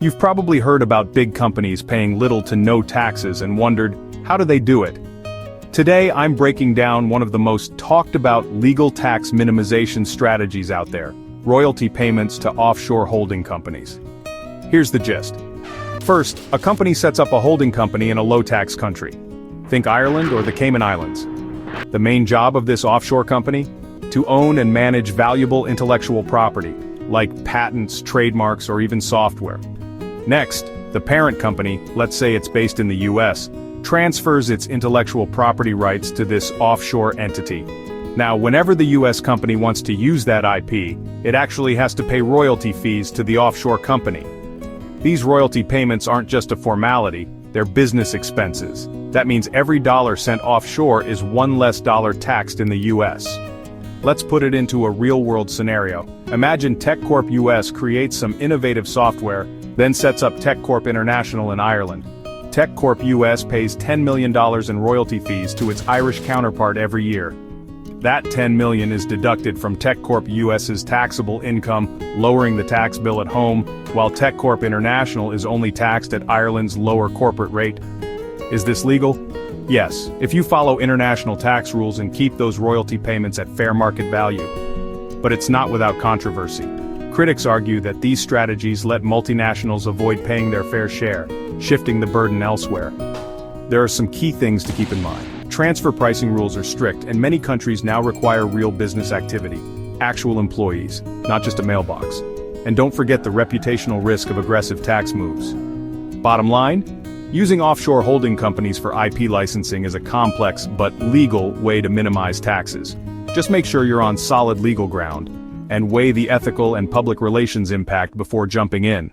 You've probably heard about big companies paying little to no taxes and wondered, how do they do it? Today I'm breaking down one of the most talked about legal tax minimization strategies out there: royalty payments to offshore holding companies. Here's the gist. First, a company sets up a holding company in a low-tax country. Think Ireland or the Cayman Islands. The main job of this offshore company? To own and manage valuable intellectual property, like patents, trademarks, or even software. Next, the parent company, let's say it's based in the US, transfers its intellectual property rights to this offshore entity. Now, whenever the US company wants to use that IP, it actually has to pay royalty fees to the offshore company. These royalty payments aren't just a formality, they're business expenses. That means every dollar sent offshore is one less dollar taxed in the US. Let's put it into a real-world scenario. Imagine TechCorp US creates some innovative software, then sets up TechCorp International in Ireland. TechCorp US pays $10 million in royalty fees to its Irish counterpart every year. That $10 million is deducted from TechCorp US's taxable income, lowering the tax bill at home, while TechCorp International is only taxed at Ireland's lower corporate rate. Is this legal? Yes, if you follow international tax rules and keep those royalty payments at fair market value. But it's not without controversy. Critics argue that these strategies let multinationals avoid paying their fair share, shifting the burden elsewhere. There are some key things to keep in mind. Transfer pricing rules are strict, and many countries now require real business activity, actual employees, not just a mailbox. And don't forget the reputational risk of aggressive tax moves. Bottom line? Using offshore holding companies for IP licensing is a complex but legal way to minimize taxes. Just make sure you're on solid legal ground, and weigh the ethical and public relations impact before jumping in.